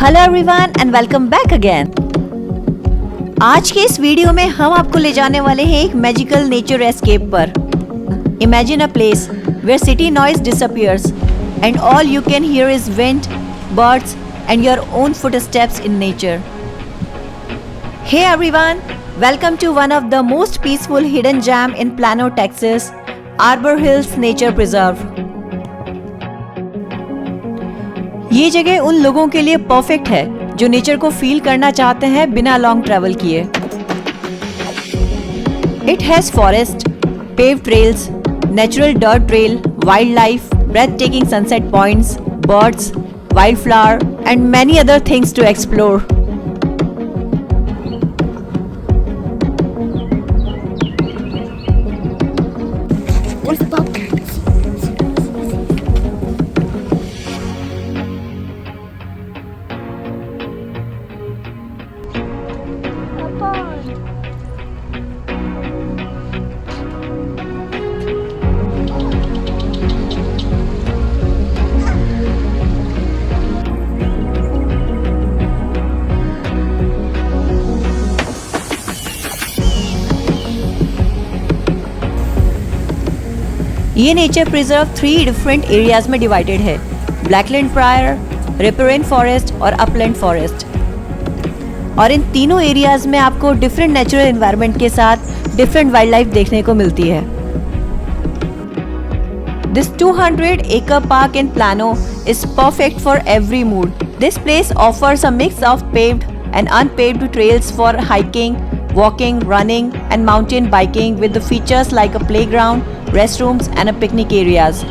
Hello everyone and welcome back again. आज के इस वीडियो में हम आपको ले जाने वाले हैं एक मैजिकल नेचर एस्केप पर। Imagine a place where city noise disappears and all you can hear is wind, birds and your own footsteps in nature. Hey everyone, welcome to one of the most peaceful hidden gem in Plano, Texas, Arbor Hills Nature Preserve. ये जगह उन लोगों के लिए perfect है जो nature को feel करना चाहते हैं बिना लॉन्ग ट्रैवल किए। It has forest, paved trails, natural dirt trail, wildlife, breathtaking sunset points, birds, wildflower, and many other things to explore. ये नेचर प्रिजर्व 3 डिफरेंट एरियाज में डिवाइडेड है: ब्लैकलैंड प्रायर, रिपरेन फॉरेस्ट और अपलैंड फॉरेस्ट। और इन तीनों areas में आपको different natural environment के साथ डिफरेंट वाइल्ड लाइफ देखने को मिलती है। This 200-acre park in Plano is perfect for every mood. This place offers a mix of paved and unpaved trails for hiking, walking, running, and mountain biking with the features like a playground, restrooms, and a picnic areas.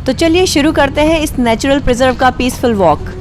तो चलिए शुरू करते हैं इस natural preserve का peaceful walk.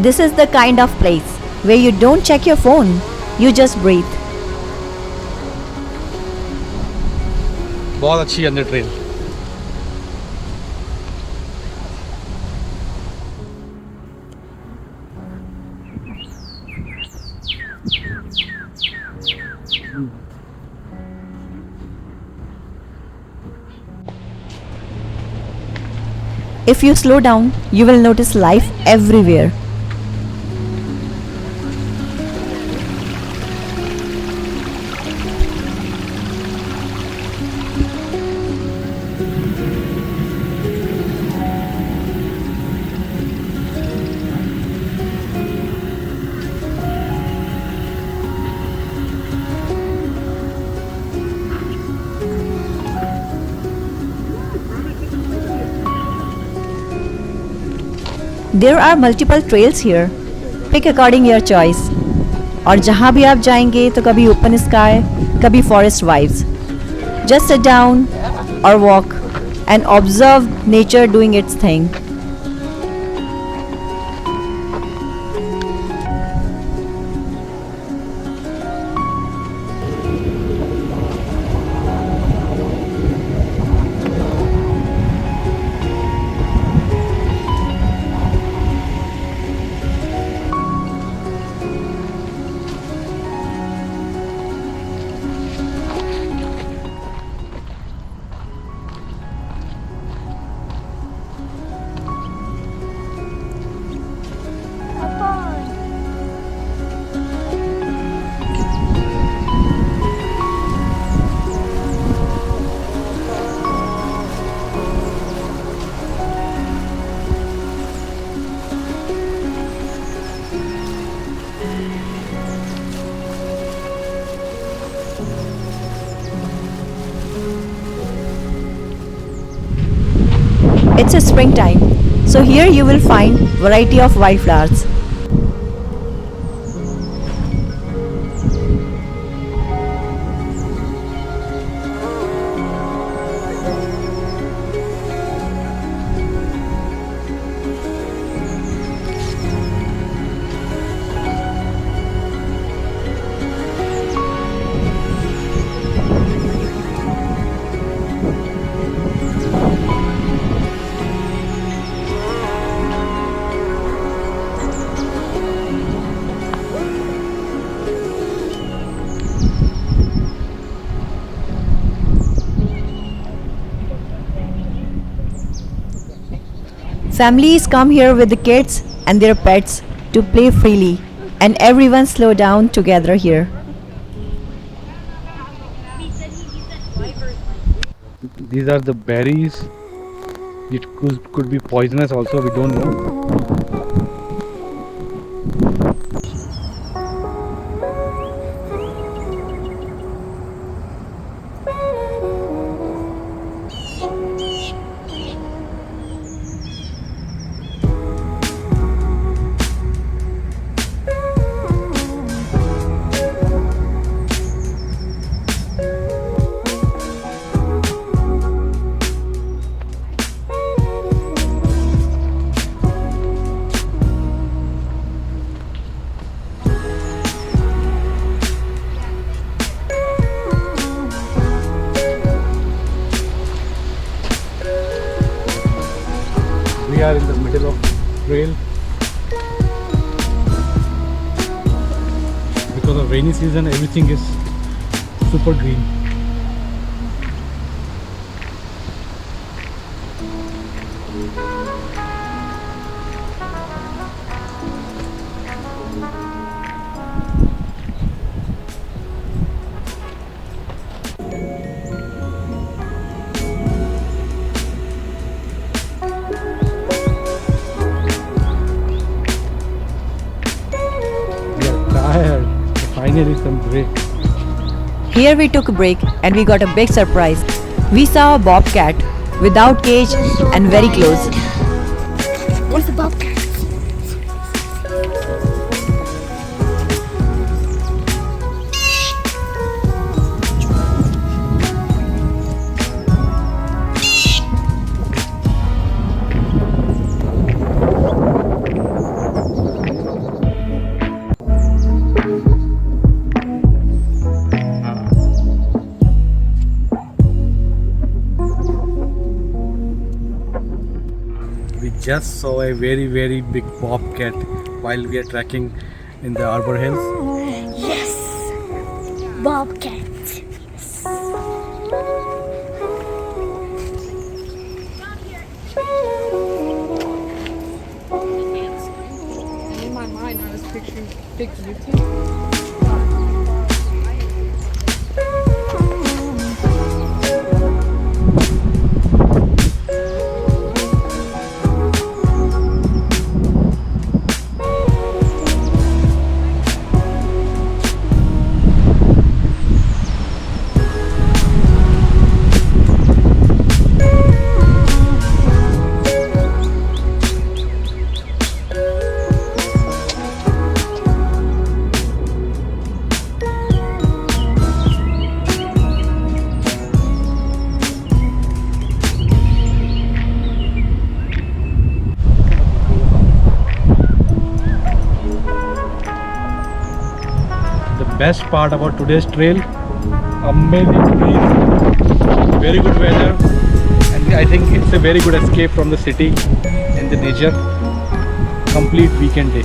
This is the kind of place where you don't check your phone, you just breathe. बहुत अच्छी अंदर trail. If you slow down, you will notice life everywhere. There are multiple trails here. Pick according your choice. और जहाँ भी आप जाएंगे तो कभी open sky, कभी forest vibes. Just sit down or walk and observe nature doing its thing. It's a springtime, so here you will find variety of wildflowers. Families come here with the kids and their pets to play freely, and everyone slow down together here. These are the berries. It could be poisonous also, we don't know. We are in the middle of trail. Because of rainy season, everything is super green. Finally some break. Here we took a break and we got a big surprise. We saw a bobcat without cage and very close. What's a bobcat? We just saw a very big bobcat while we are trekking in the Arbor Hills. Yes! Bobcat. Yes. In my mind, I was picturing big YouTube. best part about today's trail. Amazing trees, very good weather, and I think it's a very good escape from the city and the nature. Complete weekend day.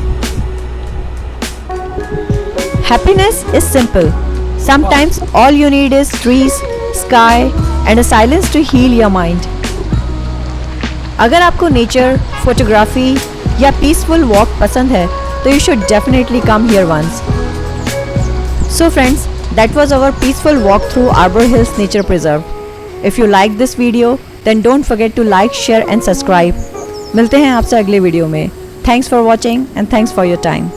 Happiness is simple. Sometimes all you need is trees, sky and a silence to heal your mind. अगर आपको nature, photography या peaceful walk पसंद है तो you should definitely come here once. So friends, that was our peaceful walk through Arbor Hills Nature Preserve. If you like this video, then don't forget to like, share and subscribe. मिलते हैं आपसे अगले video में. Thanks for watching and thanks for your time.